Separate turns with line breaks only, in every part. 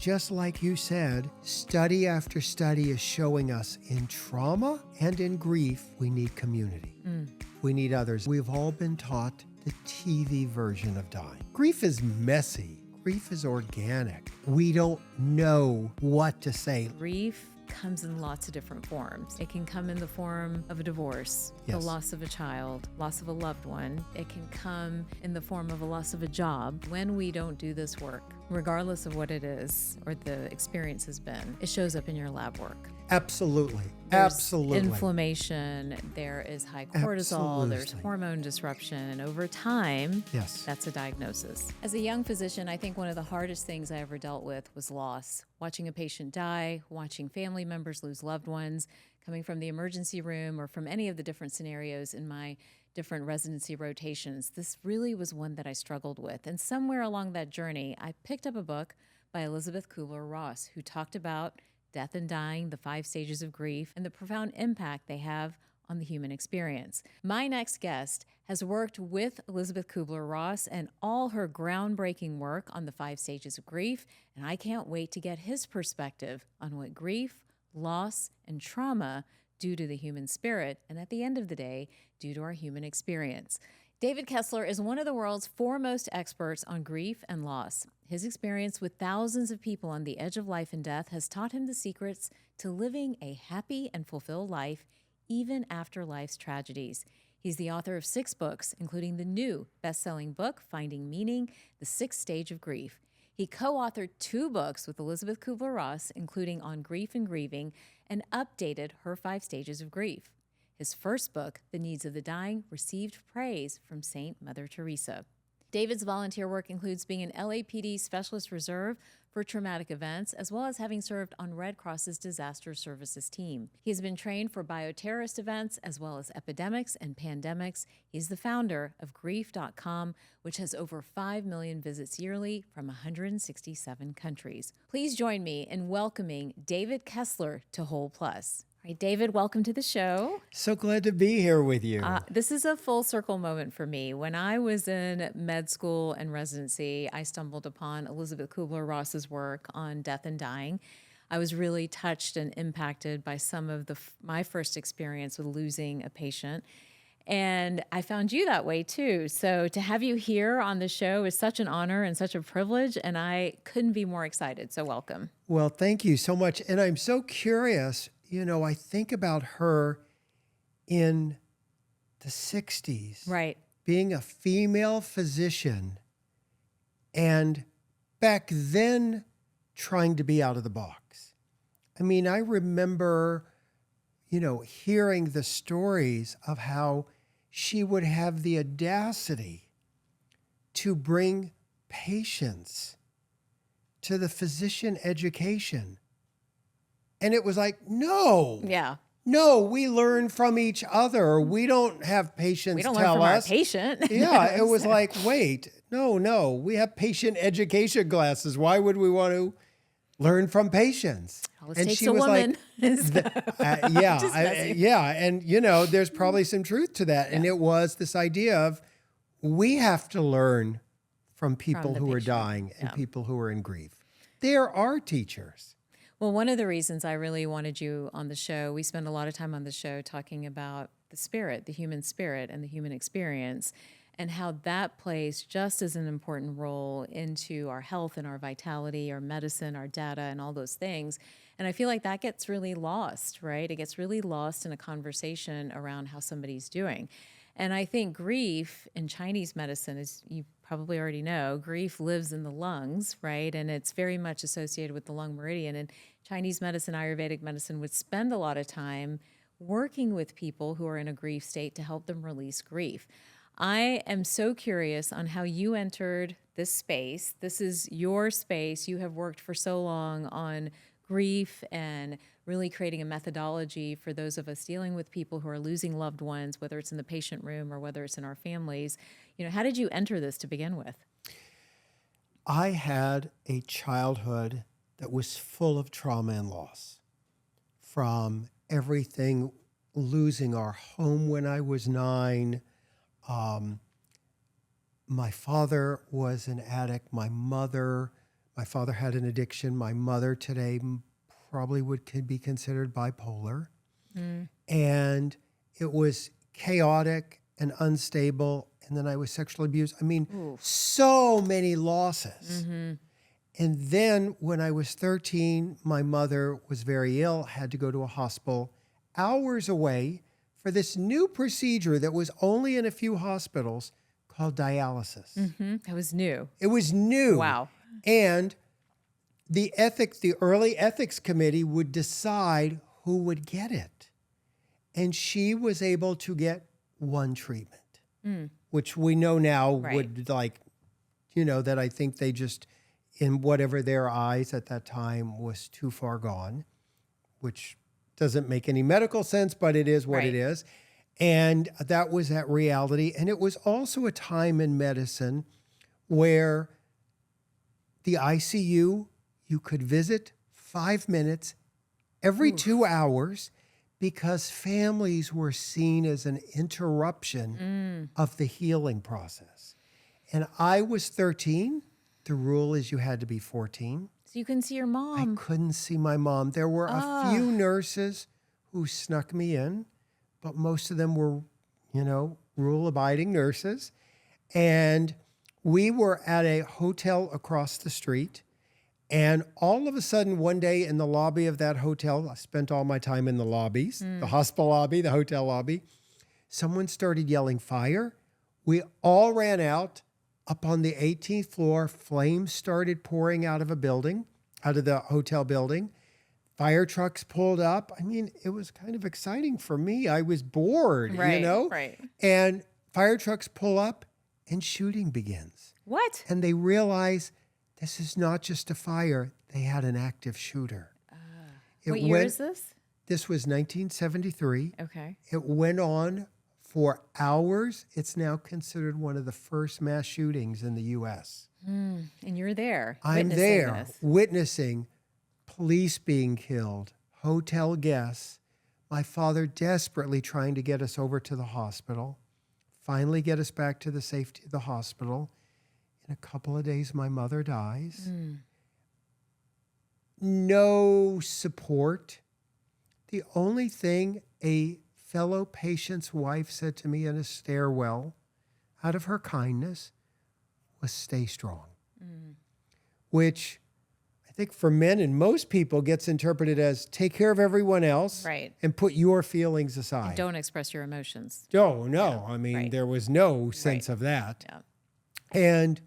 just like you said, study after study is showing us in trauma and in grief, we need community. We need others. We've all been taught the TV version of dying. Grief is messy. Grief is organic. We don't know what to say.
Grief comes in lots of different forms. It can come in the form of a divorce,
Yes.
the loss of a child, loss of a loved one. It can come in the form of a loss of a job. When we don't do this work, regardless of what it is or the experience has been, it shows up in your lab work.
Absolutely.
There's
Absolutely.
inflammation, there is high cortisol, there's
Absolutely.
hormone disruption, and over time,
Yes.
that's a diagnosis. As a young physician, I think one of the hardest things I ever dealt with was loss. Watching a patient die, watching family members lose loved ones, coming from the emergency room or from any of the different scenarios in my different residency rotations. This really was one that I struggled with. And somewhere along that journey, I picked up a book by Elizabeth Kubler-Ross, who talked about death and dying, the 5 stages of grief, and the profound impact they have on the human experience. My next guest has worked with Elizabeth Kubler-Ross and all her groundbreaking work on the 5 stages of grief, and I can't wait to get his perspective on what grief, loss, and trauma do to the human spirit, and at the end of the day, do to our human experience. David Kessler is one of the world's foremost experts on grief and loss. His experience with thousands of people on the edge of life and death has taught him the secrets to living a happy and fulfilled life, even after life's tragedies. He's the author of 6 books, including the new best-selling book, Finding Meaning, The 6th Stage of Grief. He co-authored 2 books with Elizabeth Kubler-Ross, including On Grief and Grieving, and updated her 5 stages of grief. His first book, The Needs of the Dying, received praise from Saint Mother Teresa. David's volunteer work includes being an LAPD Specialist Reserve for traumatic events, as well as having served on Red Cross's disaster services team. He has been trained for bioterrorist events, as well as epidemics and pandemics. He's the founder of grief.com, which has over 5 million visits yearly from 167 countries. Please join me in welcoming David Kessler to Whole Plus. All right, David, welcome to the show.
So glad to be here with you.
This is a full circle moment for me. When I was in med school and residency, I stumbled upon Elizabeth Kubler-Ross's work on death and dying. I was really touched and impacted by some of my first experience with losing a patient. And I found you that way too. So to have you here on the show is such an honor and such a privilege, and I couldn't be more excited. So welcome.
Well, thank you so much. And I'm so curious. I think about her in the 60s,
Right.
being a female physician, and back then trying to be out of the box. I mean, I remember, hearing the stories of how she would have the audacity to bring patients to the physician education. And it was like, no, we learn from each other. We don't have patients
We don't
tell
learn from
us.
our patient.
Yeah, it was like, wait, no, we have patient education classes. Why would we want to learn from patients?
Always takes a woman.
And there's probably some truth to that. And it was this idea of we have to learn from people who are dying and people who are in grief. There are teachers.
Well, one of the reasons I really wanted you on the show, we spend a lot of time on the show talking about the spirit, the human spirit and the human experience, and how that plays just as an important role into our health and our vitality, our medicine, our data, and all those things. And I feel like that gets really lost, right? It gets really lost in a conversation around how somebody's doing. And I think grief in Chinese medicine, as you probably already know, grief lives in the lungs, right? And it's very much associated with the lung meridian. And Chinese medicine, Ayurvedic medicine would spend a lot of time working with people who are in a grief state to help them release grief. I am so curious on how you entered this space. This is your space. You have worked for so long on grief and really creating a methodology for those of us dealing with people who are losing loved ones, whether it's in the patient room or whether it's in our families. How did you enter this to begin with?
I had a childhood that was full of trauma and loss, from everything, losing our home when I was 9. My father was an addict. My mother, My father had an addiction. My mother today probably could be considered bipolar. And it was chaotic and unstable. And then I was sexually abused. I mean, so many losses. And then when I was 13, my mother was very ill, had to go to a hospital hours away for this new procedure that was only in a few hospitals called dialysis.
It was new.
It was new.
Wow.
And the early ethics committee would decide who would get it. And she was able to get one treatment, which we know now would that I think they just, in whatever their eyes at that time, was too far gone, which doesn't make any medical sense, but it is what it is. And that was that reality. And it was also a time in medicine where the ICU, you could visit 5 minutes every 2 hours because families were seen as an interruption of the healing process. And I was 13. The rule is you had to be 14.
So you couldn't see your
I
mom.
couldn't see my mom. There were a few nurses who snuck me in, but most of them were, rule-abiding nurses. And we were at a hotel across the street. And all of a sudden, one day in the lobby of that hotel, I spent all my time in the lobbies, the hospital lobby, the hotel lobby. Someone started yelling fire. We all ran out. Up on the 18th floor, flames started pouring out of the hotel building. Fire trucks pulled up. I mean, it was kind of exciting for me. I was bored,
Right.
And fire trucks pull up and shooting begins.
What?
And they realize this is not just a fire. They had an active shooter.
What year is this?
This was 1973.
Okay.
It went on for hours. It's now considered one of the first mass shootings in the U.S.
And you're there.
I'm
witnessing
there
this.
witnessing police being killed, hotel guests, my father desperately trying to get us over to the hospital, finally get us back to the safety of the hospital. In a couple of days, my mother dies. No support. The only thing a fellow patient's wife said to me in a stairwell, out of her kindness, was stay strong. Which I think for men and most people gets interpreted as take care of everyone else and put your feelings aside.
And don't express your emotions.
No. I mean, there was no sense of that.
Yeah.
And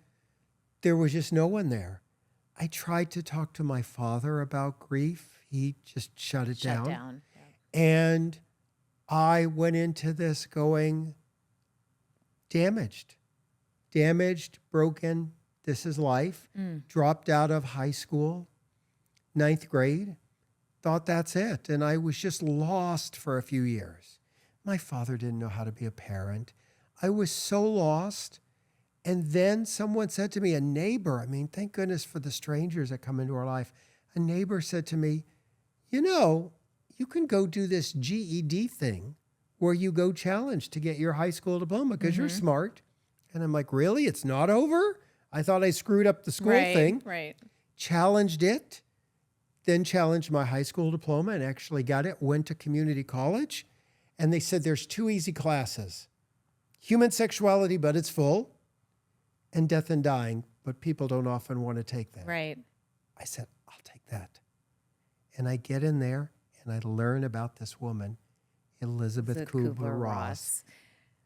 there was just no one there. I tried to talk to my father about grief. He just shut it down.
Yeah.
And I went into this going, damaged, broken. This is life. Dropped out of high school, 9th grade. Thought that's it. And I was just lost for a few years. My father didn't know how to be a parent. I was so lost. And then someone said to me, a neighbor, I mean, thank goodness for the strangers that come into our life. A neighbor said to me, you can go do this GED thing where you go challenge to get your high school diploma because you're smart. And I'm like, really? It's not over? I thought I screwed up the school thing.
Right.
Challenged it, then challenged my high school diploma and actually got it, went to community college. And they said there's 2 easy classes. Human sexuality, but it's full. And death and dying, but people don't often want to take that.
Right.
I said, I'll take that. And I get in there and I learn about this woman, Elizabeth Kubler-Ross.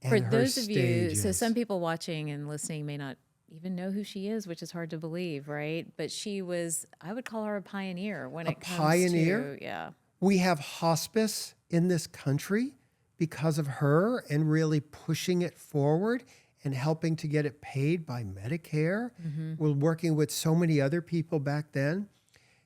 For those of you, so some people watching and listening may not even know who she is, which is hard to believe, right? But she was, I would call her a pioneer when it comes to,
We have hospice in this country because of her and really pushing it forward and helping to get it paid by Medicare. We're working with so many other people back then.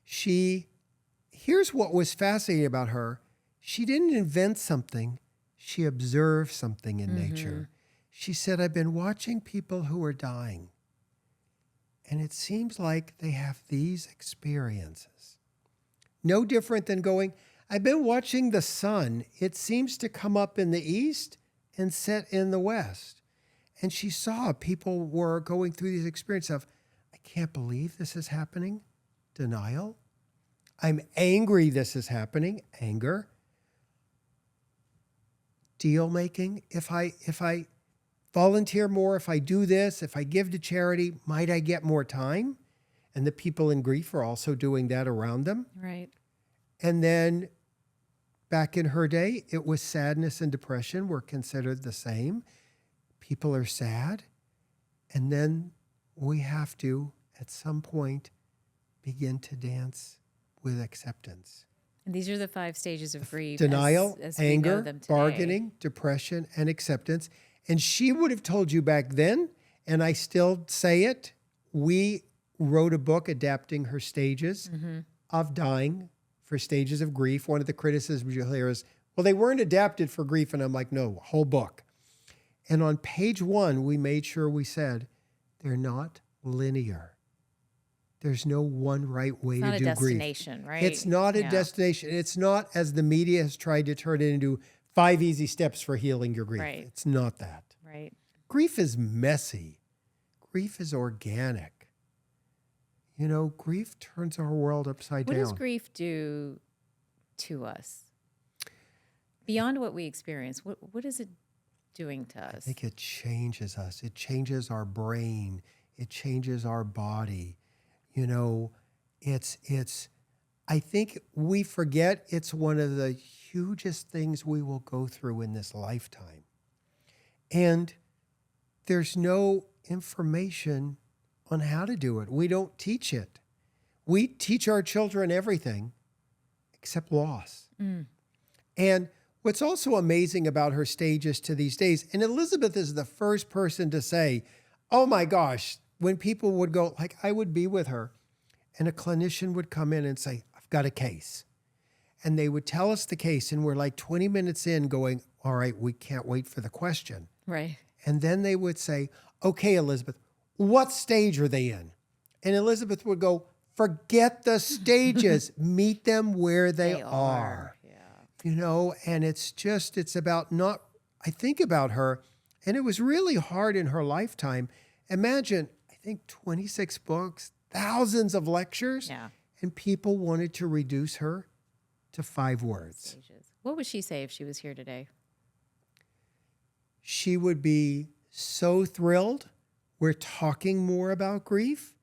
Here's what was fascinating about her. She didn't invent something. She observed something in nature. She said, I've been watching people who are dying, and it seems like they have these experiences. No different than going, I've been watching the sun. It seems to come up in the east and set in the west. And she saw people were going through these experiences of, I can't believe this is happening. Denial. I'm angry this is happening. Anger. Deal making. If I volunteer more, if I do this, if I give to charity, might I get more time? And the people in grief are also doing that around them.
Right.
And then back in her day, it was sadness and depression were considered the same. People are sad. And then we have to, at some point, begin to dance with acceptance.
And these are the 5 stages of grief.
Denial,
as we know
anger,
them today.
bargaining, depression, and acceptance. And she would have told you back then, and I still say it, we wrote a book adapting her stages of dying for stages of grief. One of the criticisms you'll hear is, well, they weren't adapted for grief. And I'm like, no, whole book. And on page 1, we made sure we said, they're not linear. There's no one right way to do grief.
It's not a destination, right?
It's not a destination. It's not, as the media has tried to turn it into 5 easy steps for healing your grief.
Right.
It's not that.
Right.
Grief is messy. Grief is organic. You know, grief turns our world upside down.
What does grief do to us? Beyond what we experience, what is it doing to us?
I think it changes us. It changes our brain. It changes our body. You know, I think we forget it's one of the hugest things we will go through in this lifetime. And there's no information on how to do it. We don't teach it. We teach our children everything except loss. And what's also amazing about her stages to these days, and Elizabeth is the first person to say, oh my gosh, when people would go, like I would be with her, and a clinician would come in and say, I've got a case. And they would tell us the case, and we're like 20 minutes in going, all right, we can't wait for the question.
Right.
And then they would say, okay, Elizabeth, what stage are they in? And Elizabeth would go, forget the stages, meet them where they are.
Yeah.
You know, and it's about not, I think about her, and it was really hard in her lifetime. Imagine, I think 26 books, thousands of lectures, and people wanted to reduce her to 5 words.
Stages. What would she say if she was here today?
She would be so thrilled we're talking more about grief,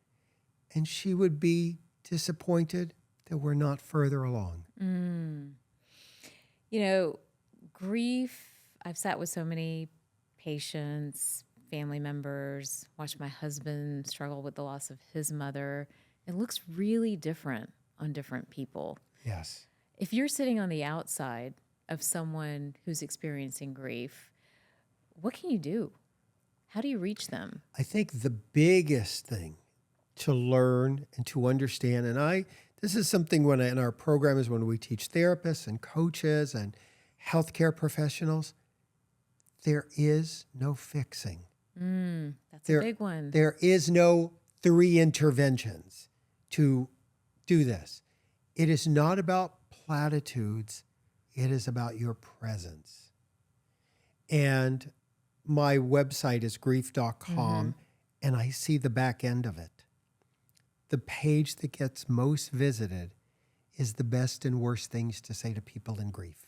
and she would be disappointed that we're not further along.
You know, grief, I've sat with so many patients, family members, watched my husband struggle with the loss of his mother. It looks really different on different people.
Yes.
If you're sitting on the outside of someone who's experiencing grief, what can you do? How do you reach them?
I think the biggest thing to learn and to understand, and this is something in our program is when we teach therapists and coaches and healthcare professionals, there is no fixing.
That's a big one.
There is no 3 interventions to do this. It is not about platitudes. It is about your presence. And my website is grief.com, and I see the back end of it. The page that gets most visited is the best and worst things to say to people in grief.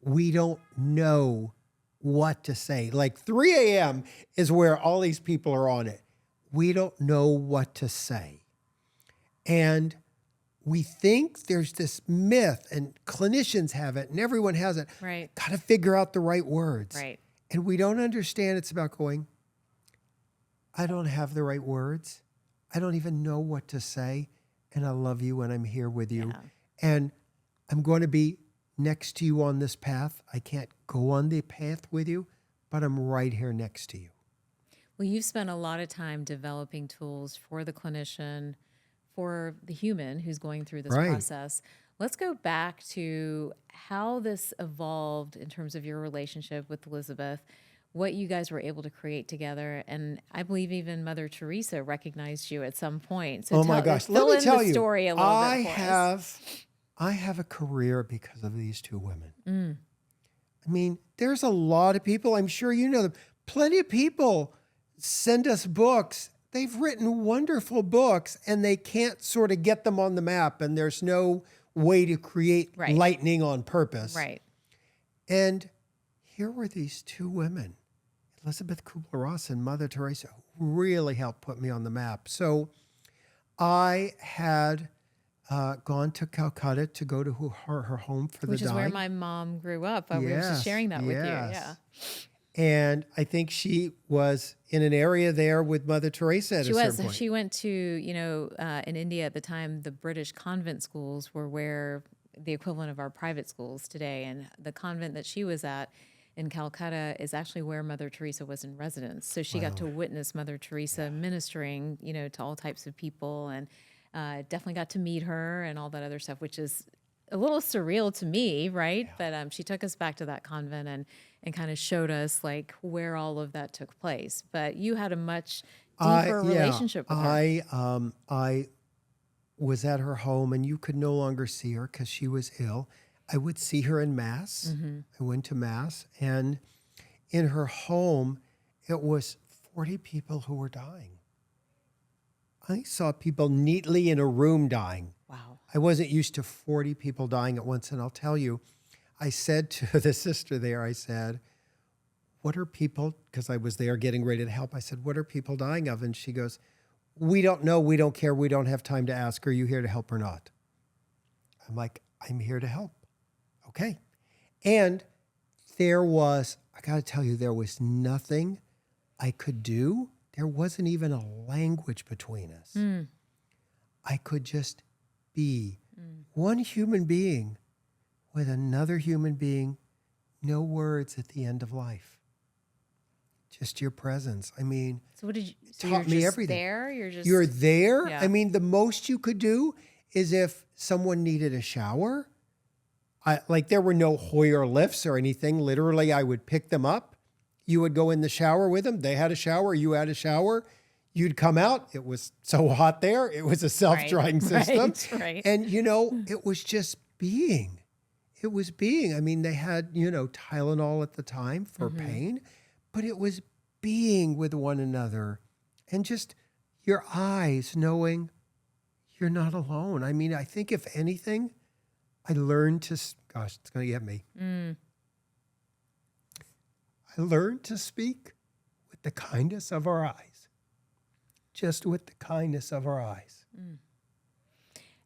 We don't know what to say. Like 3 a.m. is where all these people are on it. We don't know what to say. And we think there's this myth, and clinicians have it, and everyone has it.
Right.
Got to figure out the right words.
Right.
And we don't understand it's about going, I don't have the right words. I don't even know what to say. And I love you and I'm here with you.
Yeah.
And I'm going to be next to you on this path. I can't go on the path with you, but I'm right here next to you.
Well, you've spent a lot of time developing tools for the clinician, for the human who's going through this process. Let's go back to how this evolved in terms of your relationship with Elizabeth, what you guys were able to create together. And I believe even Mother Teresa recognized you at some point. So
my gosh,
fill
let me
in
tell
the
you,
story a little bit for us.
I have a career because of these 2 women. I mean, there's a lot of people, I'm sure you know them, plenty of people send us books they've written wonderful books and they can't sort of get them on the map, and there's no way to create
Right.
lightning on purpose.
Right.
And here were these two women, Elizabeth Kubler-Ross and Mother Teresa, who really helped put me on the map. So I had gone to Calcutta to go to her home for
Which
the
is
dying.
where my mom grew up. We were just sharing that with you. Yeah.
And I think she was in an area there with Mother Teresa at
She
a certain
was.
point.
She went to, in India at the time, the British convent schools were where the equivalent of our private schools today. And the convent that she was at in Calcutta is actually where Mother Teresa was in residence. So she got to witness Mother Teresa ministering, to all types of people, and definitely got to meet her and all that other stuff, which is a little surreal to me, right? But she took us back to that convent and kind of showed us like where all of that took place. But you had a much deeper relationship with her.
I was at her home, and you could no longer see her because she was ill. I would see her in Mass. I went to Mass, and in her home, it was 40 people who were dying. I saw people neatly in a room dying.
Wow.
I wasn't used to 40 people dying at once. And I'll tell you, I said to the sister there, I said, what are people, because I was there getting ready to help. I said, what are people dying of? And she goes, we don't know. We don't care. We don't have time to ask. Are you here to help or not? I'm like, I'm here to help. Okay. And there was, I got to tell you, there was nothing I could do. There wasn't even a language between us. I could just be one human being with another human being, no words at the end of life. Just your presence. I mean,
So what did you? So
taught
you're
me
just
everything.
there.
You're there.
Yeah.
I mean, the most you could do is if someone needed a shower. Like there were no Hoyer lifts or anything. Literally, I would pick them up. You would go in the shower with them. They had a shower. You had a shower. You'd come out. It was so hot there. It was a self-drying system.
Right.
And, it was just being. It was being. I mean, they had, Tylenol at the time for pain, but it was being with one another and just your eyes knowing you're not alone. I mean, I think if anything, I learned to, gosh, it's going to get me. I learned to speak with the kindness of our eyes, just with the kindness of our eyes.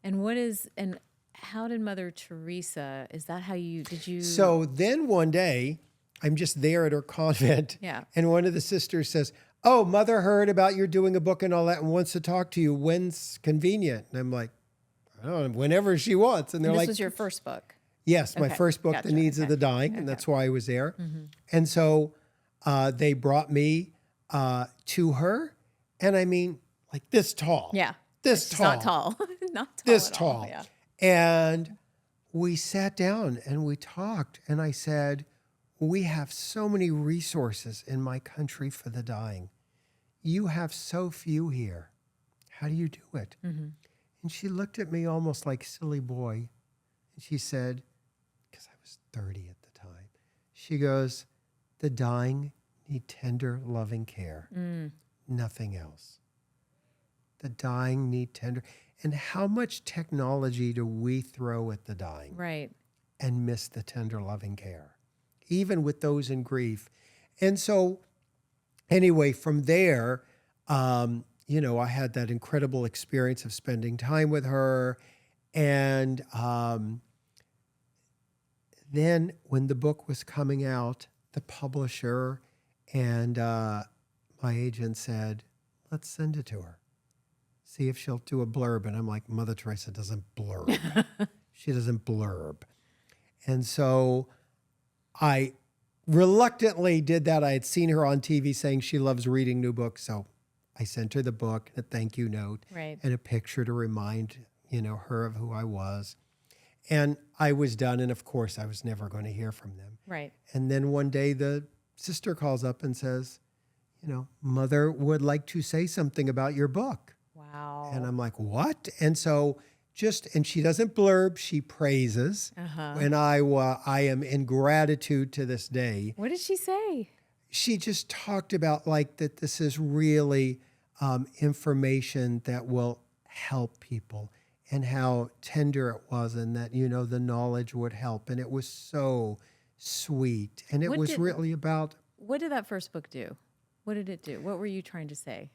And how did Mother Teresa, is that how did you?
So then one day, I'm just there at her convent,
Yeah.
and one of the sisters says, oh, Mother heard about you're doing a book and all that and wants to talk to you. When's convenient? And I'm like, I don't know, whenever she wants. And they're
this
like,
was your first book.
yes, my
Okay,
first book,
gotcha,
The Needs of
okay,
the Dying, and that's why I was there. And so they brought me to her, and I mean, like this tall.
Yeah.
This
She's
tall.
not tall. Not tall.
This
at all,
tall.
Yeah.
And we sat down and we talked, and I said, we have so many resources in my country for the dying. You have so few here. How do you do it? And she looked at me almost like silly boy. And she said, because I was 30 at the time, she goes, the dying need tender, loving care. Nothing else. The dying need tender. And how much technology do we throw at the dying?
Right.
And miss the tender, loving care, even with those in grief. And so anyway, from there, I had that incredible experience of spending time with her. And then when the book was coming out, the publisher and my agent said, let's send it to her. See if she'll do a blurb. And I'm like, Mother Teresa doesn't blurb. She doesn't blurb. And so I reluctantly did that. I had seen her on TV saying she loves reading new books. So I sent her the book, a thank you note,
Right.
and a picture to remind, her of who I was. And I was done. And of course, I was never going to hear from them.
Right.
And then one day the sister calls up and says, Mother would like to say something about your book.
Wow.
And I'm like, what? And so and she doesn't blurb, she praises. And I am in gratitude to this day.
What did she say?
She just talked about like that this is really information that will help people, and how tender it was, and that, the knowledge would help. And it was so sweet. And it
What
was
did-
really about,
What did that first book do? What did it do? What were you trying to say?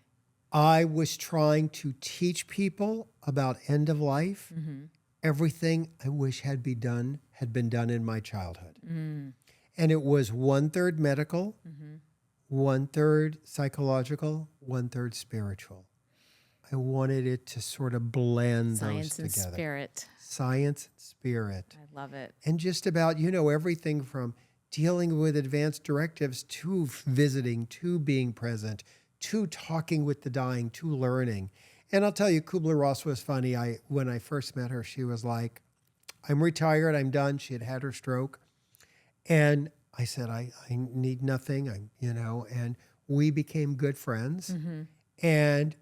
I was trying to teach people about end of life, everything I wish had been done in my childhood. And it was 1/3 medical, 1/3 psychological, 1/3 spiritual. I wanted it to sort of blend
Science
those
and
together.
spirit.
Science and spirit.
I love it.
And just about, everything from dealing with advanced directives to visiting, to being present, to talking with the dying, to learning. And I'll tell you, Kubler-Ross was funny. When I first met her, she was like, I'm retired, I'm done. She had her stroke. And I said, I need nothing, and we became good friends. And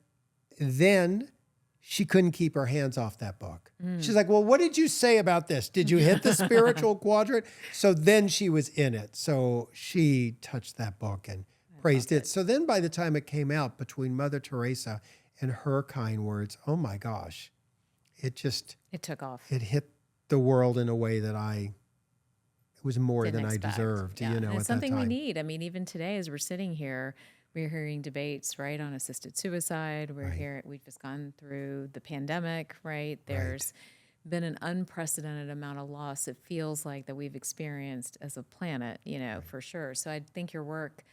then she couldn't keep her hands off that book. She's like, well, what did you say about this? Did you hit the spiritual quadrant? So then she was in it. So she touched that book and praised it. So then by the time it came out, between Mother Teresa and her kind words, oh my gosh, it
took off.
It hit the world in a way that it was more
Didn't
than
expect.
I deserved,
And
at
it's something
that
we
time.
need. I mean, even today, as we're sitting here, we're hearing debates, right, on assisted suicide. We've just gone through the pandemic, right? There's been an unprecedented amount of loss. It feels like that we've experienced as a planet, for sure. So I think your work,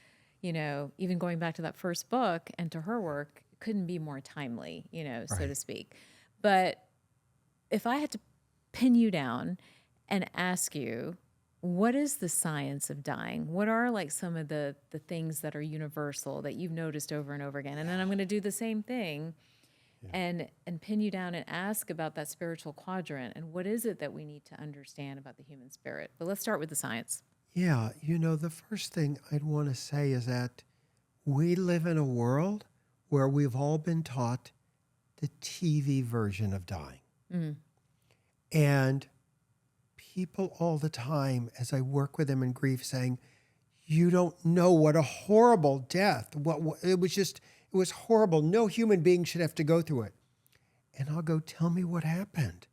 even going back to that first book and to her work, couldn't be more timely, so to speak. But if I had to pin you down and ask you, what is the science of dying? What are like some of the things that are universal that you've noticed over and over again? And then I'm going to do the same thing and pin you down and ask about that spiritual quadrant and what is it that we need to understand about the human spirit. But let's start with the science.
Yeah, the first thing I'd want to say is that we live in a world where we've all been taught the TV version of dying. And people all the time, as I work with them in grief, saying, you don't know what a horrible death. It was horrible. No human being should have to go through it. And I'll go, tell me what happened.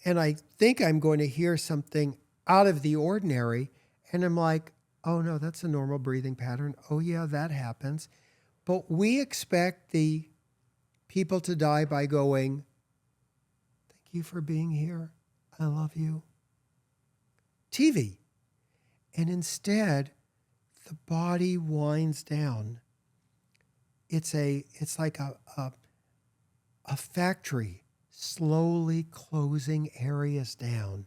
And I think I'm going to hear something out of the ordinary. And I'm like, oh no, that's a normal breathing pattern. Oh yeah, that happens. But we expect the people to die by going, thank you for being here. I love you. TV. And instead, the body winds down. It's like a factory slowly closing areas down.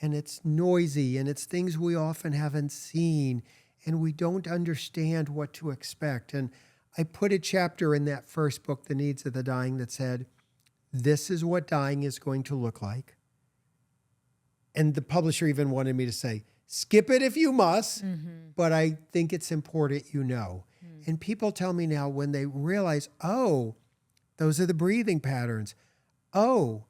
And it's noisy, and it's things we often haven't seen, and we don't understand what to expect. And I put a chapter in that first book, The Needs of the Dying, that said, this is what dying is going to look like. And the publisher even wanted me to say, skip it if you must, but I think it's important And people tell me now when they realize, oh, those are the breathing patterns. Oh,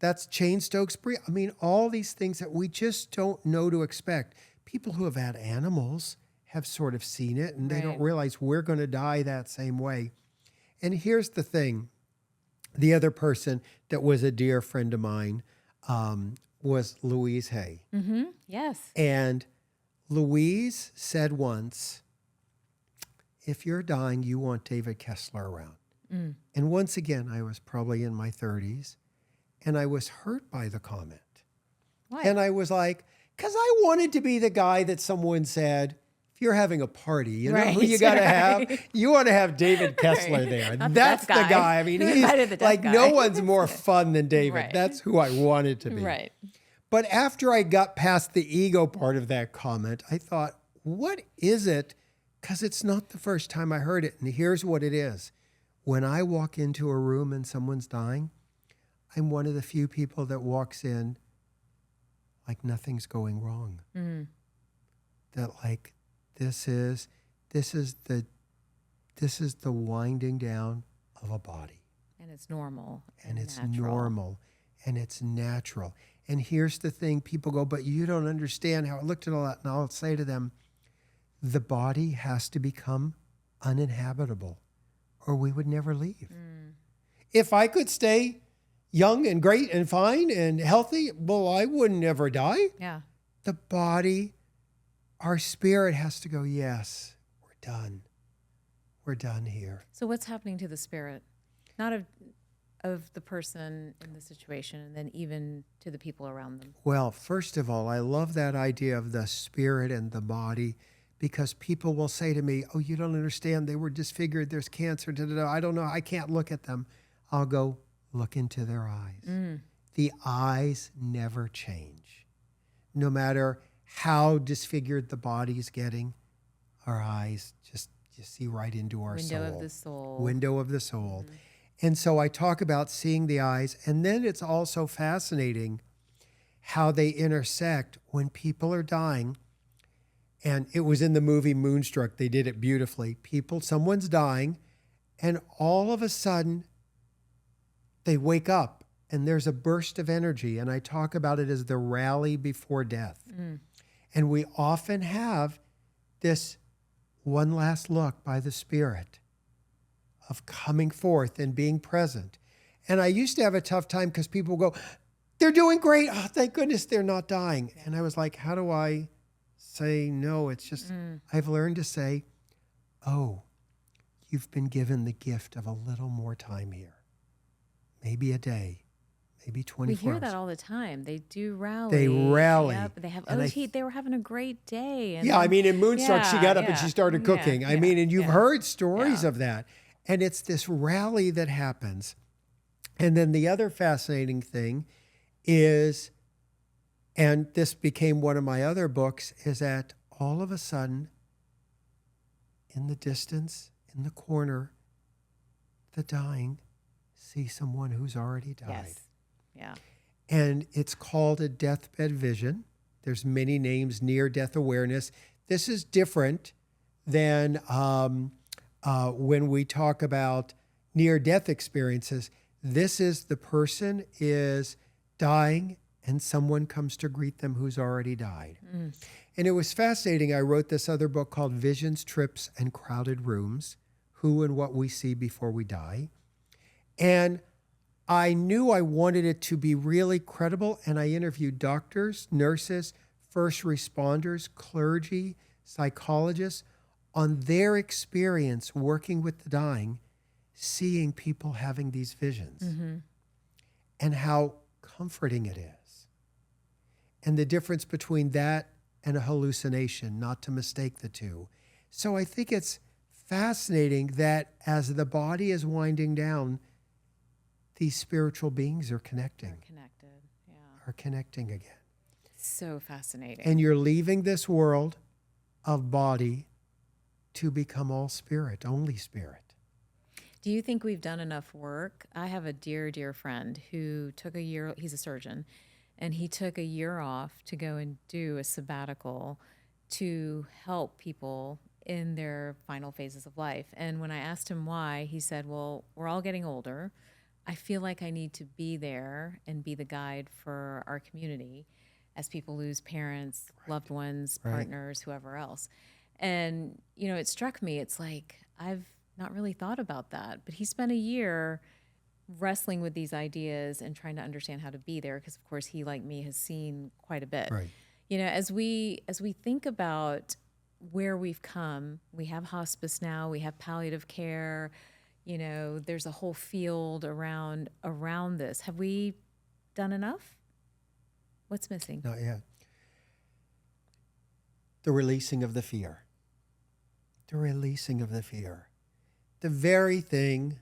that's Cheyne-Stokes breathing. I mean, all these things that we just don't know to expect. People who have had animals have sort of seen it, and they don't realize we're going to die that same way. And here's the thing. The other person that was a dear friend of mine was Louise Hay.
Yes.
And Louise said once, if you're dying, you want David Kessler around. And once again, I was probably in my 30s, and I was hurt by the comment.
Why?
And I was like, because I wanted to be the guy that someone said, if you're having a party, you know who you got to have? You want to have David Kessler there. That's the guy. I mean, he's like, no one's more fun than David. That's who I wanted to be.
Right.
But after I got past the ego part of that comment, I thought, what is it? Because it's not the first time I heard it. And here's what it is. When I walk into a room and someone's dying, I'm one of the few people that walks in like nothing's going wrong. That like, this is the winding down of a body.
And it's normal.
And it's
natural.
normal. And it's natural. And here's the thing, people go, but you don't understand how I looked at all that. And I'll say to them, the body has to become uninhabitable, or we would never leave. If I could stay young and great and fine and healthy, well, I wouldn't ever die.
Yeah.
The body, our spirit has to go, yes, we're done. We're done here.
So what's happening to the spirit? Not of the person in the situation, and then even to the people around them.
Well, first of all, I love that idea of the spirit and the body, because people will say to me, oh, you don't understand. They were disfigured. There's cancer. Da, da, da. I don't know. I can't look at them. I'll go look into their eyes. The eyes never change. No matter how disfigured the body's getting, our eyes just, you see right into our soul.
Window of the soul.
Window of the soul. And so I talk about seeing the eyes. And then it's also fascinating how they intersect when people are dying. And it was in the movie Moonstruck. They did it beautifully. Someone's dying, and all of a sudden they wake up and there's a burst of energy. And I talk about it as the rally before death. And we often have this one last look by the Spirit of coming forth and being present. And I used to have a tough time because people go, they're doing great. Oh, thank goodness they're not dying. And I was like, how do I say no? It's just, I've learned to say, oh, you've been given the gift of a little more time here. Maybe a day, maybe 24
We hear
hours.
that all the time. They do rally.
They rally.
Yep. They have
And
OT. They were having a great day. And
Yeah, I mean, in Moonstruck, she
Yeah,
got up and
yeah,
she started
yeah,
cooking. I
yeah,
mean, and you've
yeah.
heard stories
Yeah.
of that. And it's this rally that happens. And then the other fascinating thing is, and this became one of my other books, is that all of a sudden, in the distance, in the corner, the dying see someone who's already died.
Yes. Yeah.
And it's called a deathbed vision. There's many names, near-death awareness. This is different than when we talk about near-death experiences. This is the person is dying and someone comes to greet them who's already died. And it was fascinating. I wrote this other book called Visions, Trips, and Crowded Rooms, Who and What We See Before We Die. And I knew I wanted it to be really credible, and I interviewed doctors, nurses, first responders, clergy, psychologists on their experience working with the dying, seeing people having these visions, and how comforting it is. And the difference between that and a hallucination, not to mistake the two. So I think it's fascinating that as the body is winding down, these spiritual beings are connecting,
Connected. Yeah.
are connecting again.
So fascinating.
And you're leaving this world of body to become all spirit, only spirit.
Do you think we've done enough work? I have a dear, dear friend who took a year, he's a surgeon, and he took a year off to go and do a sabbatical to help people in their final phases of life. And when I asked him why, he said, well, we're all getting older. I feel like I need to be there and be the guide for our community as people lose parents, loved ones, partners, whoever else. And, you know, it struck me, it's like, I've not really thought about that. But he spent a year wrestling with these ideas and trying to understand how to be there, because of course he, like me, has seen quite a bit.
Right.
You know, as we think about where we've come, we have hospice now, we have palliative care, you know, there's a whole field around this. Have we done enough? What's missing?
Not yet. The releasing of the fear. The releasing of the fear. The very thing,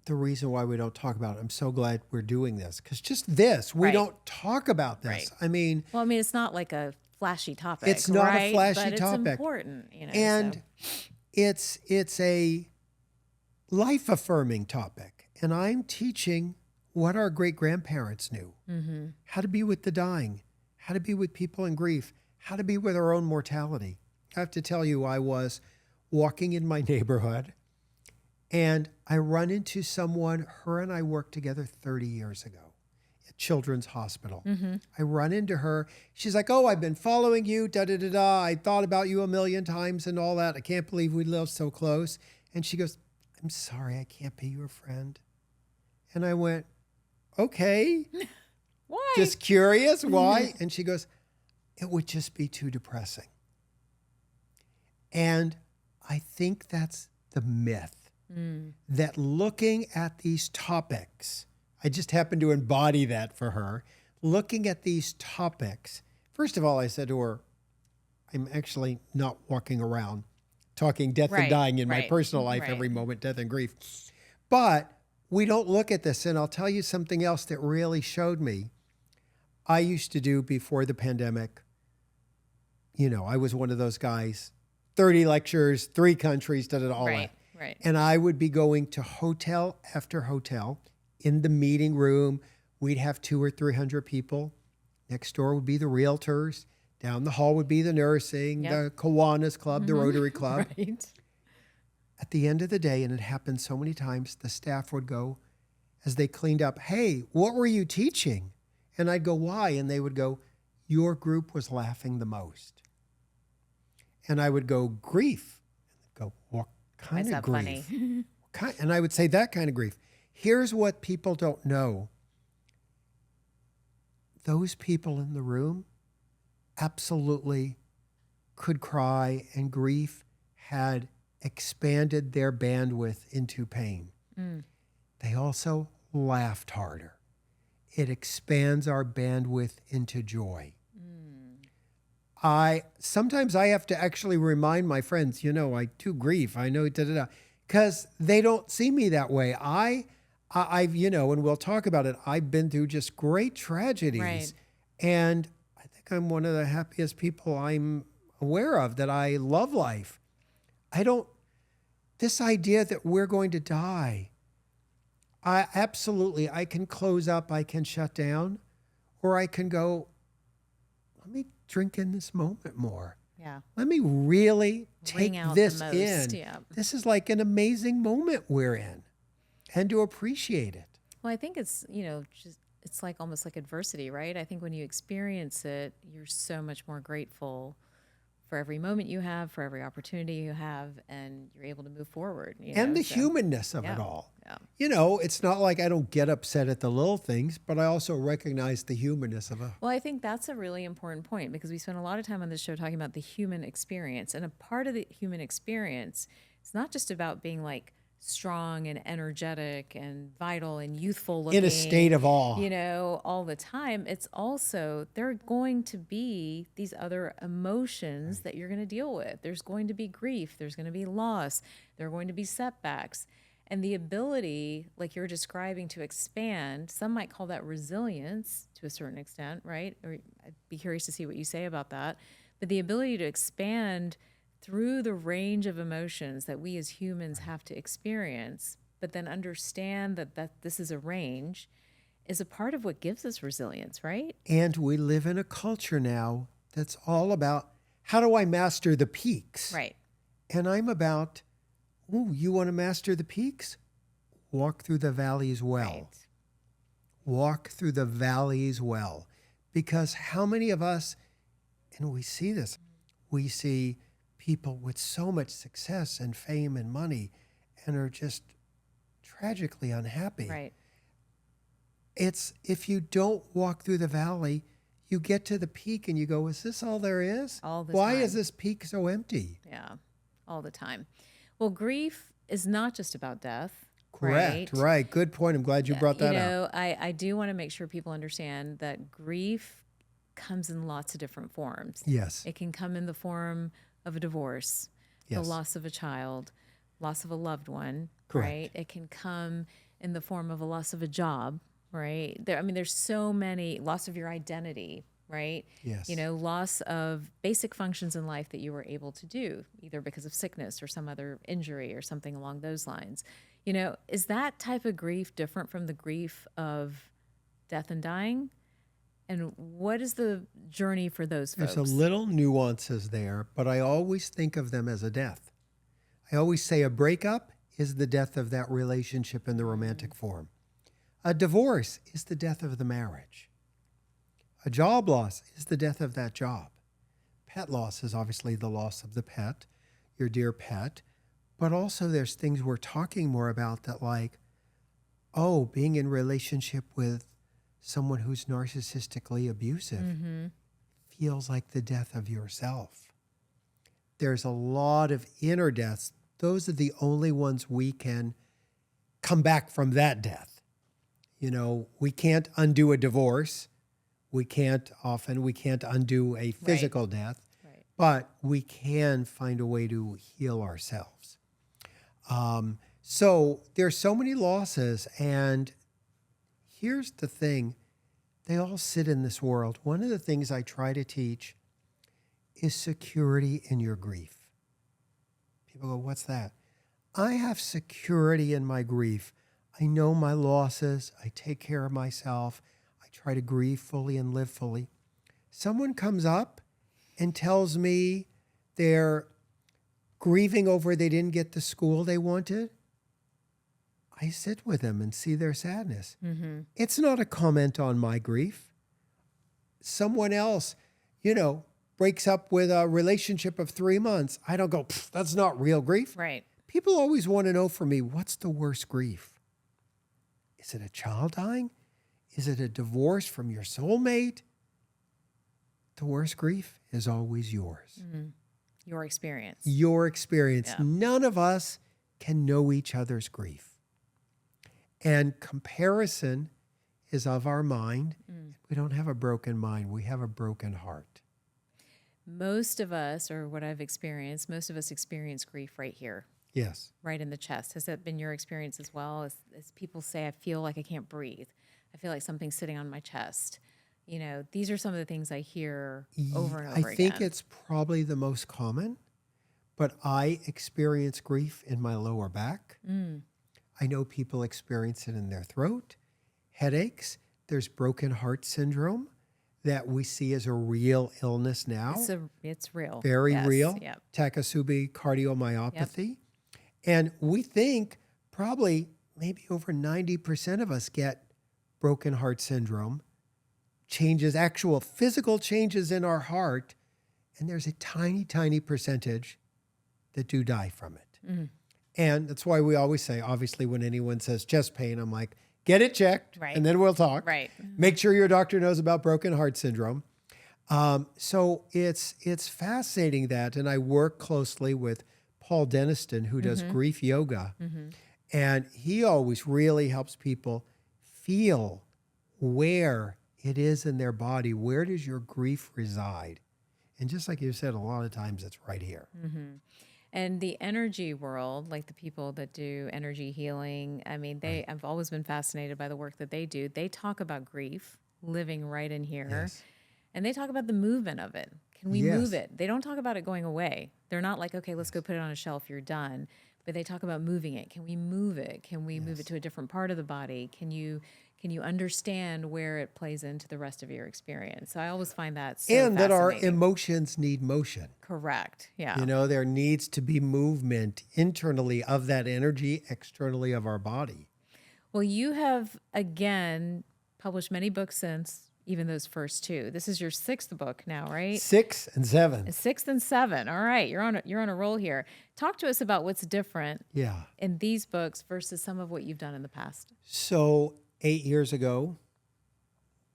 the reason why we don't talk about it. I'm so glad we're doing this, because just this, we
Right.
don't talk about this.
Right.
I mean,
Well, I mean, it's not like a flashy topic.
It's not a
right?
flashy
but
topic.
It's important, you know.
and it's a life-affirming topic. And I'm teaching what our great-grandparents knew. How to be with the dying, how to be with people in grief, how to be with our own mortality. I have to tell you, I was walking in my neighborhood and I run into someone, her and I worked together 30 years ago at Children's Hospital. I run into her. She's like, oh, I've been following you, da-da-da-da. I thought about you a million times and all that. I can't believe we live so close. And she goes, I'm sorry, I can't be your friend. And I went, okay,
Why?
just curious, why? And she goes, it would just be too depressing. And I think that's the myth, that looking at these topics, I just happened to embody that for her, looking at these topics. First of all, I said to her, I'm actually not walking around talking death and
Right,
dying in my
right,
personal life
right.
every moment, death and grief. But we don't look at this. And I'll tell you something else that really showed me. I used to do before the pandemic, I was one of those guys, 30 lectures, 3 countries, all
Right,
that.
right.
And I would be going to hotel after hotel in the meeting room. We'd have 200 or 300 people. Next door would be the realtors. Down the hall would be the nursing, the Kiwanis Club, the Rotary Club.
Right.
At the end of the day, and it happened so many times, the staff would go, as they cleaned up, hey, what were you teaching? And I'd go, why? And they would go, your group was laughing the most. And I would go, grief. And they'd go, what kind
Is
of
that
grief?
funny?
And I would say, that kind of grief. Here's what people don't know. Those people in the room absolutely could cry, and grief had expanded their bandwidth into pain. They also laughed harder. It expands our bandwidth into joy. Sometimes I have to actually remind my friends, I do grief. I know, because they don't see me that way. I've, and we'll talk about it. I've been through just great tragedies.
Right.
And I think I'm one of the happiest people I'm aware of, that I love life. This idea that we're going to die, I can close up, I can shut down, or I can go, let me drink in this moment more.
Yeah.
Let me really
Bring
take
out
this
the most,
in.
yeah.
This is like an amazing moment we're in, and to appreciate it.
Well, I think it's, it's like almost like adversity, right? I think when you experience it, you're so much more grateful for every moment you have, for every opportunity you have, and you're able to move forward.
And the humanness of it all.
Yeah.
It's not like I don't get upset at the little things, but I also recognize the humanness of it.
Well, I think that's a really important point, because we spend a lot of time on this show talking about the human experience. And a part of the human experience, it's not just about being like strong and energetic and vital and youthful looking.
In a state of awe.
All the time. It's also, there are going to be these other emotions that you're going to deal with. There's going to be grief. There's going to be loss. There are going to be setbacks. And the ability, like you're describing, to expand, some might call that resilience to a certain extent, right? Or I'd be curious to see what you say about that. But the ability to expand through the range of emotions that we as humans have to experience, but then understand that this is a range, is a part of what gives us resilience, right?
And we live in a culture now that's all about, how do I master the peaks?
Right.
And I'm about, you want to master the peaks? Walk through the valleys well.
Right.
Walk through the valleys well. Because how many of us, and we see this, we see people with so much success and fame and money, and are just tragically unhappy.
Right.
It's, if you don't walk through the valley, you get to the peak and you go, is this all there is?
All the
Why
time.
is this peak so empty?
Yeah, all the time. Well, grief is not just about death.
Correct. Right. Good point. I'm glad you brought that up.
I do want to make sure people understand that grief comes in lots of different forms.
Yes.
It can come in the form of a divorce,
Yes.
the loss of a child, loss of a loved one,
Correct.
right? It can come in the form of a loss of a job, right? There's so many, loss of your identity, right?
Yes.
Loss of basic functions in life that you were able to do, either because of sickness or some other injury or something along those lines. Is that type of grief different from the grief of death and dying? And what is the journey for those folks?
There's a little nuances there, but I always think of them as a death. I always say a breakup is the death of that relationship in the romantic form. A divorce is the death of the marriage. A job loss is the death of that job. Pet loss is obviously the loss of the pet, your dear pet. But also there's things we're talking more about that like, oh, being in relationship with someone who's narcissistically abusive feels like the death of yourself. There's a lot of inner deaths. Those are the only ones we can come back from that death. You know, we can't undo a divorce. We can't undo a physical death, but we can find a way to heal ourselves. So there's so many losses, and here's the thing. They all sit in this world. One of the things I try to teach is security in your grief. People go, what's that? I have security in my grief. I know my losses. I take care of myself. I try to grieve fully and live fully. Someone comes up and tells me they're grieving over they didn't get the school they wanted. I sit with them and see their sadness. It's not a comment on my grief. Someone else, breaks up with a relationship of 3 months. I don't go, that's not real grief.
Right.
People always want to know from me, what's the worst grief? Is it a child dying? Is it a divorce from your soulmate? The worst grief is always yours.
Your experience.
Your experience.
Yeah.
None of us can know each other's grief. And comparison is of our mind. We don't have a broken mind. We have a broken heart.
Most of us, or what I've experienced, most of us experience grief right here.
Yes.
Right in the chest. Has that been your experience as well? As people say, I feel like I can't breathe. I feel like something's sitting on my chest. These are some of the things I hear over and over again.
I think it's probably the most common, but I experience grief in my lower back. I know people experience it in their throat, headaches. There's broken heart syndrome that we see as a real illness now.
It's real.
Very real.
Yep.
Takotsubo cardiomyopathy. Yep. And we think probably maybe over 90% of us get broken heart syndrome, actual physical changes in our heart, and there's a tiny, tiny percentage that do die from it. And that's why we always say, obviously, when anyone says chest pain, I'm like, get it checked, and then we'll talk.
Right.
Make sure your doctor knows about broken heart syndrome. So it's fascinating that, and I work closely with Paul Deniston, who does grief yoga, and he always really helps people feel where it is in their body. Where does your grief reside? And just like you said, a lot of times it's right here.
And the energy world, like the people that do energy healing, I mean, I've always been fascinated by the work that they do. They talk about grief living right in here.
Yes.
And they talk about the movement of it. Can we move it? They don't talk about it going away. They're not like, okay, let's go put it on a shelf, you're done. But they talk about moving it. Can we move it? Can we move it to a different part of the body? Can you understand where it plays into the rest of your experience? So I always find that so
And that our
fascinating.
emotions need motion.
Correct. Yeah.
There needs to be movement internally of that energy, externally of our body.
Well, you have, again, published many books since, even those first two. This is your sixth book now, right?
6 and 7.
6 and 7. All right. You're on a roll here. Talk to us about what's different in these books versus some of what you've done in the past.
So 8 years ago,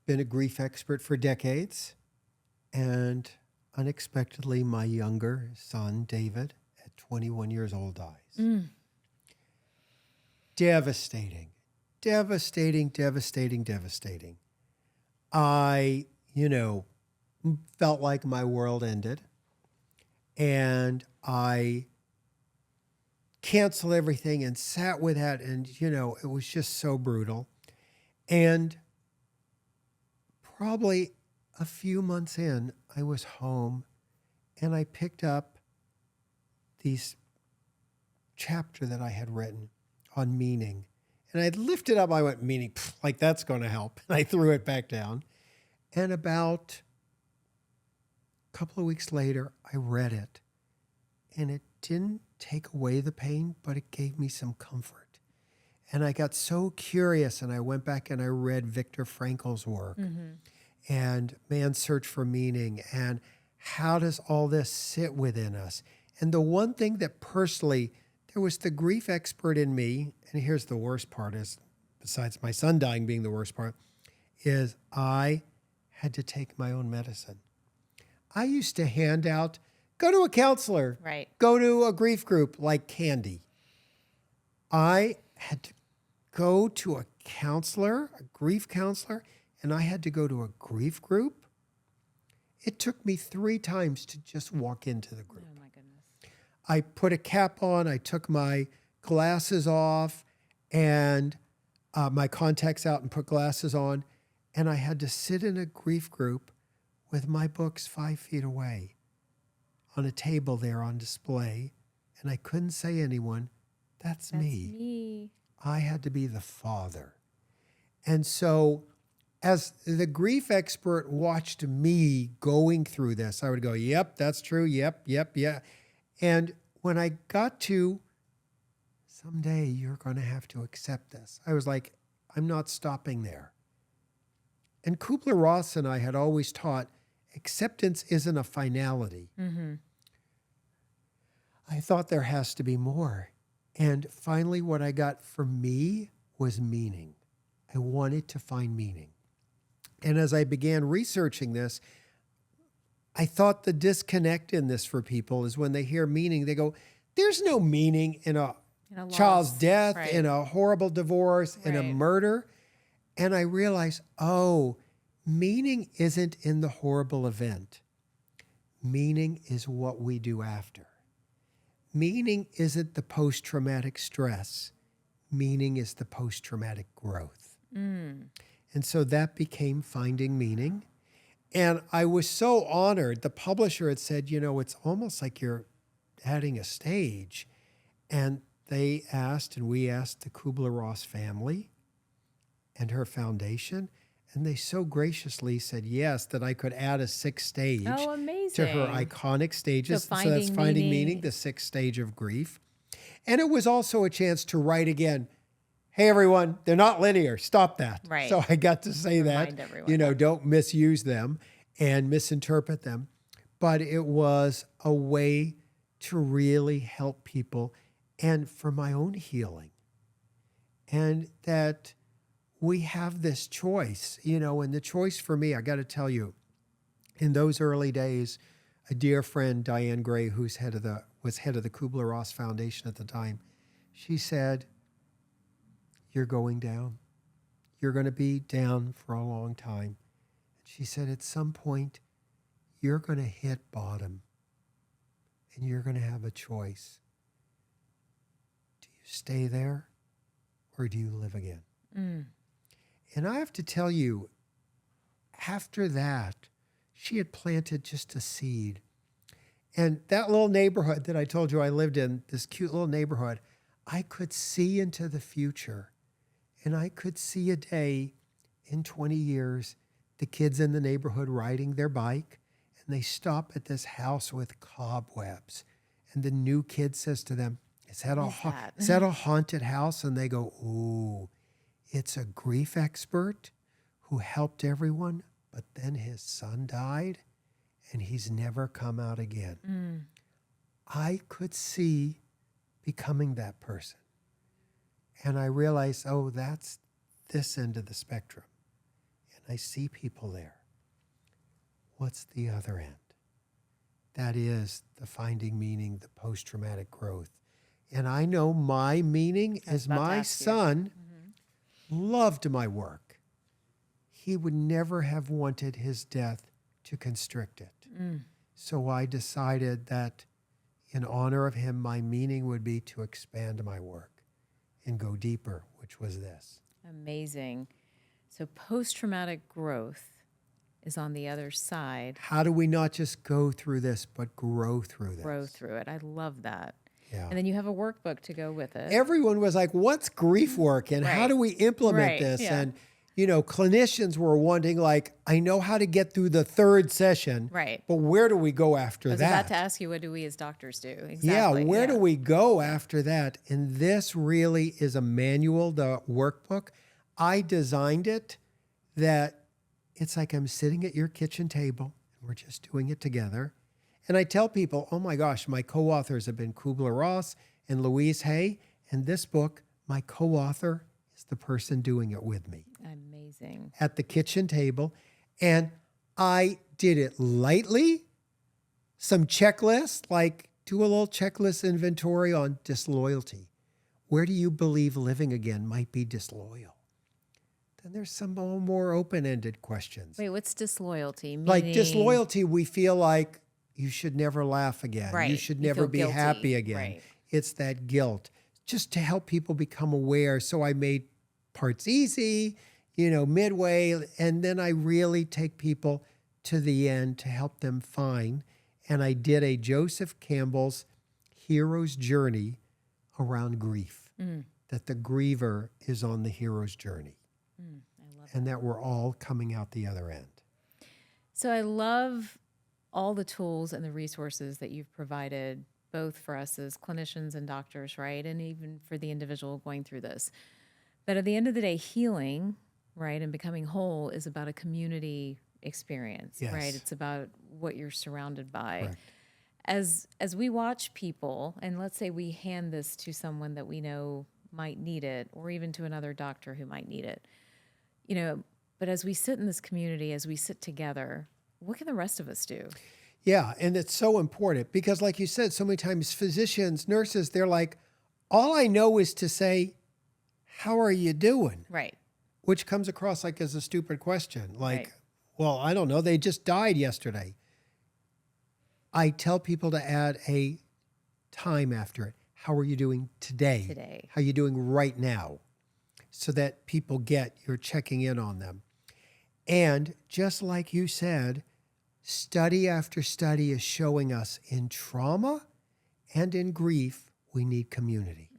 been a grief expert for decades, and unexpectedly, my younger son, David, at 21 years old, dies. Devastating. I, felt like my world ended, and I canceled everything and sat with that, and, it was just so brutal. And probably a few months in, I was home and I picked up these chapter that I had written on meaning. And I lifted up, I went, meaning, like that's going to help. And I threw it back down. And about a couple of weeks later, I read it. And it didn't take away the pain, but it gave me some comfort. And I got so curious, and I went back and I read Viktor Frankl's work and Man's Search for Meaning, and how does all this sit within us? And the one thing that personally, there was the grief expert in me. And here's the worst part is, besides my son dying being the worst part, is I had to take my own medicine. I used to hand out, go to a counselor,
Right.
go to a grief group like candy. I had to go to a counselor, a grief counselor, and I had to go to a grief group. It took me 3 times to just walk into the group.
Oh my goodness.
I put a cap on, I took my glasses off and my contacts out and put glasses on. And I had to sit in a grief group with my books 5 feet away on a table there on display. And I couldn't say anyone, that's me. I had to be the father. And so as the grief expert watched me going through this, I would go, yep, that's true. Yep. And when I got to, someday you're going to have to accept this, I was like, I'm not stopping there. And Kubler-Ross and I had always taught acceptance isn't a finality.
Mm-hmm.
I thought there has to be more. And finally, what I got for me was meaning. I wanted to find meaning. And as I began researching this, I thought the disconnect in this for people is when they hear meaning, they go, there's no meaning in a child's death,
right.
in a horrible divorce, in a
Right.
murder. And I realized, oh, meaning isn't in the horrible event. Meaning is what we do after. Meaning isn't the post-traumatic stress. Meaning is the post-traumatic growth.
Mm.
And so that became Finding Meaning. And I was so honored. The publisher had said, it's almost like you're adding a stage. And they asked, and we asked the Kubler-Ross family and her foundation, and they so graciously said yes, that I could add a 6th stage
Oh, amazing.
to her iconic stages.
So
So that's
Finding
Finding
Meaning.
Meaning, the 6th stage of grief. And it was also a chance to write again, hey, everyone, they're not linear. Stop that.
Right.
So I got to say
Remind
that,
everyone.
don't misuse them and misinterpret them. But it was a way to really help people and for my own healing. And that we have this choice, and the choice for me, I got to tell you, in those early days, a dear friend, Diane Gray, who's was head of the Kubler-Ross Foundation at the time, she said, you're going down. You're going to be down for a long time. She said, at some point, you're going to hit bottom and you're going to have a choice. Do you stay there or do you live again?
Mm.
And I have to tell you, after that, she had planted just a seed. And that little neighborhood that I told you I lived in, this cute little neighborhood, I could see into the future. And I could see a day in 20 years, the kids in the neighborhood riding their bike, and they stop at this house with cobwebs. And the new kid says to them, is that a haunted house? And they go, ooh. It's a grief expert who helped everyone, but then his son died and he's never come out again.
Mm.
I could see becoming that person. And I realized, oh, that's this end of the spectrum. And I see people there. What's the other end? That is the finding meaning, the post-traumatic growth. And I know my meaning is my son loved my work. He would never have wanted his death to constrict it.
Mm.
So I decided that in honor of him, my meaning would be to expand my work and go deeper, which was this.
Amazing. So post-traumatic growth is on the other side.
How do we not just go through this, but grow through this?
Grow through it. I love that.
Yeah.
And then you have a workbook to go with it.
Everyone was like, what's grief work and how
Right.
do we implement
Right,
this?
yeah.
And, clinicians were wanting I know how to get through the 3rd session,
Right.
but where do we go after
I was
that?
about to ask you, what do we as doctors do? Exactly.
Yeah, where do we go after that? And this really is a manual, the workbook. I designed it that it's like I'm sitting at your kitchen table and we're just doing it together. And I tell people, oh my gosh, my co-authors have been Kubler-Ross and Louise Hay. And this book, my co-author is the person doing it with me.
Amazing.
At the kitchen table. And I did it lightly. Some checklists, like do a little checklist inventory on disloyalty. Where do you believe living again might be disloyal? Then there's some more open-ended questions.
Wait, what's disloyalty?
Like
Meaning...
disloyalty, we feel like you should never laugh again.
Right.
You should
You
never
feel
be
guilty.
happy again.
Right.
It's that guilt. Just to help people become aware. So I made parts easy, midway, and then I really take people to the end to help them find. And I did a Joseph Campbell's hero's journey around grief, that the griever is on the hero's journey,
I love
and that we're all coming out the other end.
So I love all the tools and the resources that you've provided, both for us as clinicians and doctors, right? And even for the individual going through this. But at the end of the day, healing, right, and becoming whole is about a community experience,
Yes.
right? It's about what you're surrounded by.
Correct.
As we watch people, and let's say we hand this to someone that we know might need it, or even to another doctor who might need it, but as we sit in this community, as we sit together, what can the rest of us do?
Yeah, and it's so important because like you said, so many times physicians, nurses, they're like, all I know is to say, how are you doing?
Right.
Which comes across like as a stupid question. Like,
Right.
well, I don't know. They just died yesterday. I tell people to add a time after it. How are you doing today?
Today.
How are you doing right now? So that people get you're checking in on them. And just like you said, study after study is showing us in trauma and in grief, we need community.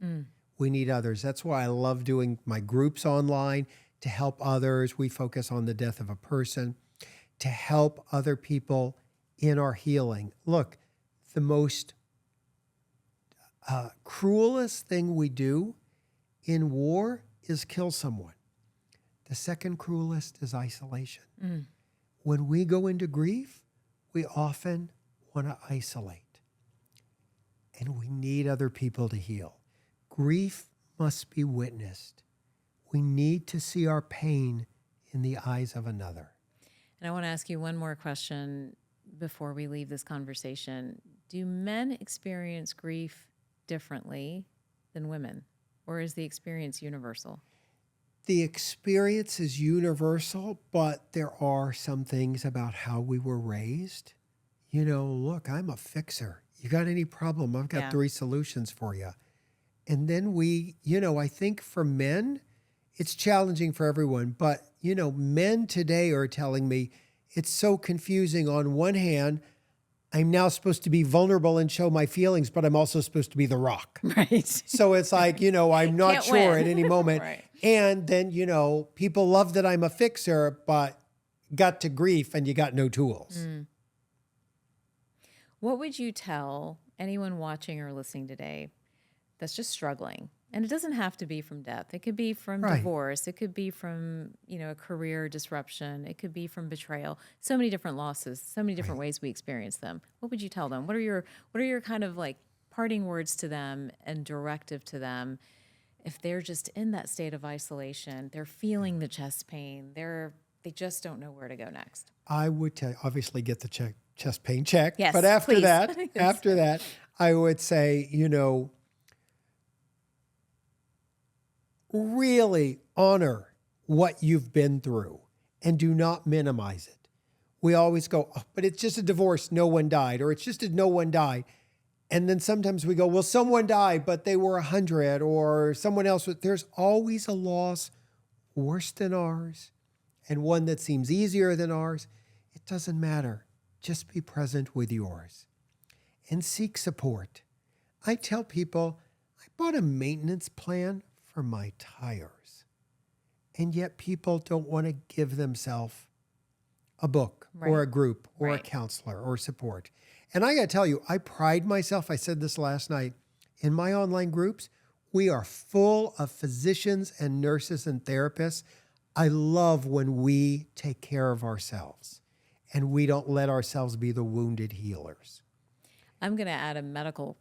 We need others. That's why I love doing my groups online to help others. We focus on the death of a person to help other people in our healing. Look, the most cruelest thing we do in war is kill someone. The second cruelest is isolation. When we go into grief, we often want to isolate. And we need other people to heal. Grief must be witnessed. We need to see our pain in the eyes of another.
And I want to ask you one more question before we leave this conversation. Do men experience grief differently than women, or is the experience universal?
The experience is universal, but there are some things about how we were raised. Look, I'm a fixer. You got any problem? I've got 3 solutions for you. And then I think for men, it's challenging for everyone, but, men today are telling me it's so confusing. On one hand, I'm now supposed to be vulnerable and show my feelings, but I'm also supposed to be the rock.
Right.
So it's like, I'm not
Can't
sure
win.
at any moment.
Right.
And then, people love that I'm a fixer, but got to grief and you got no tools.
What would you tell anyone watching or listening today that's just struggling? And it doesn't have to be from death. It could be from
Right.
divorce. It could be from, a career disruption. It could be from betrayal. So many different losses, so many different ways we experience them. What would you tell them? What are your kind of like parting words to them and directive to them if they're just in that state of isolation, they're feeling the chest pain, they just don't know where to go next?
I would tell you, obviously get the chest pain checked.
Yes,
but after
please.
that, I would say, really honor what you've been through and do not minimize it. We always go, oh, but it's just a divorce, no one died, or it's just a no one died. And then sometimes we go, well, someone died, but they were 100, or someone else. There's always a loss worse than ours and one that seems easier than ours. It doesn't matter. Just be present with yours and seek support. I tell people, I bought a maintenance plan for my tires, and yet people don't want to give themselves a book or a group or a counselor or support. And I got to tell you, I pride myself, I said this last night, in my online groups, we are full of physicians and nurses and therapists. I love when we take care of ourselves and we don't let ourselves be the wounded healers.
I'm going to add a medical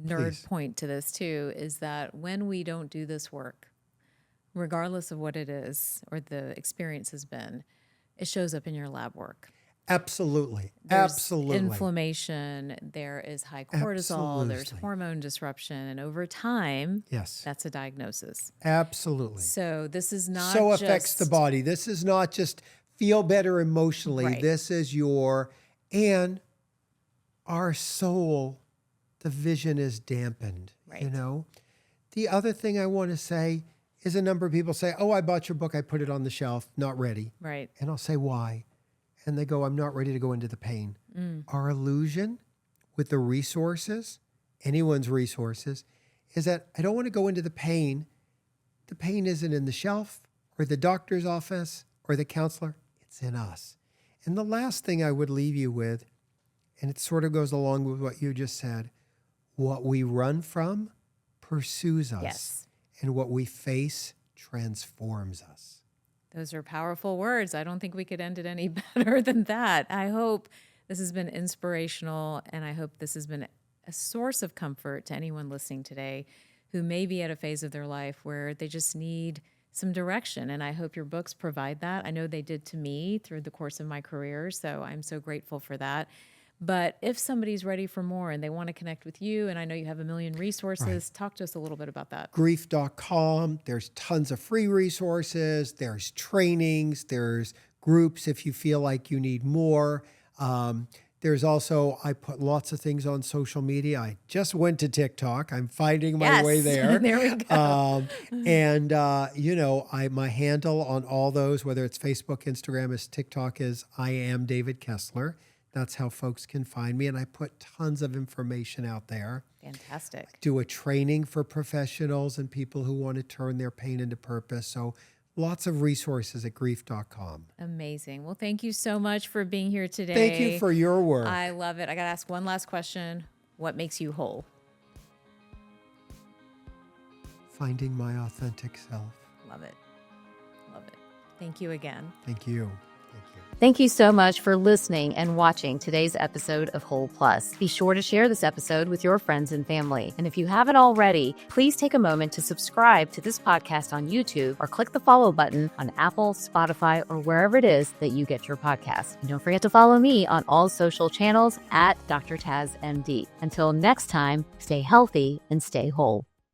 nerd
Please.
point to this too, is that when we don't do this work, regardless of what it is or the experience has been, it shows up in your lab work.
Absolutely.
There's
Absolutely.
inflammation, there is high cortisol, there's
Absolutely.
hormone disruption, and over time,
Yes.
that's a diagnosis.
Absolutely.
So this is not
So affects the
just-
body. This is not just feel better emotionally.
Right.
This is and our soul, the vision is dampened,
Right.
you know? The other thing I want to say is a number of people say, oh, I bought your book. I put it on the shelf, not ready.
Right.
And I'll say, why? And they go, I'm not ready to go into the pain. Our illusion with the resources, anyone's resources, is that I don't want to go into the pain. The pain isn't in the shelf or the doctor's office or the counselor. It's in us. And the last thing I would leave you with, and it sort of goes along with what you just said, what we run from pursues us.
Yes.
And what we face transforms us.
Those are powerful words. I don't think we could end it any better than that. I hope this has been inspirational, and I hope this has been a source of comfort to anyone listening today who may be at a phase of their life where they just need some direction. And I hope your books provide that. I know they did to me through the course of my career, so I'm so grateful for that. But if somebody's ready for more and they want to connect with you, and I know you have a million resources, talk to us a little bit about that.
Grief.com. There's tons of free resources. There's trainings. There's groups if you feel like you need more. There's also, I put lots of things on social media. I just went to TikTok. I'm finding my way there.
There we go.
My handle on all those, whether it's Facebook, Instagram, as TikTok is, I am David Kessler. That's how folks can find me. And I put tons of information out there.
Fantastic.
Do a training for professionals and people who want to turn their pain into purpose. So lots of resources at grief.com.
Amazing. Well, thank you so much for being here today.
Thank you for your work.
I love it. I got to ask one last question. What makes you whole?
Finding my authentic self.
Love it. Love it. Thank you again.
Thank you. Thank you.
Thank you so much for listening and watching today's episode of Whole Plus. Be sure to share this episode with your friends and family. And if you haven't already, please take a moment to subscribe to this podcast on YouTube or click the follow button on Apple, Spotify, or wherever it is that you get your podcast. And don't forget to follow me on all social channels at Dr. Taz MD. Until next time, stay healthy and stay whole.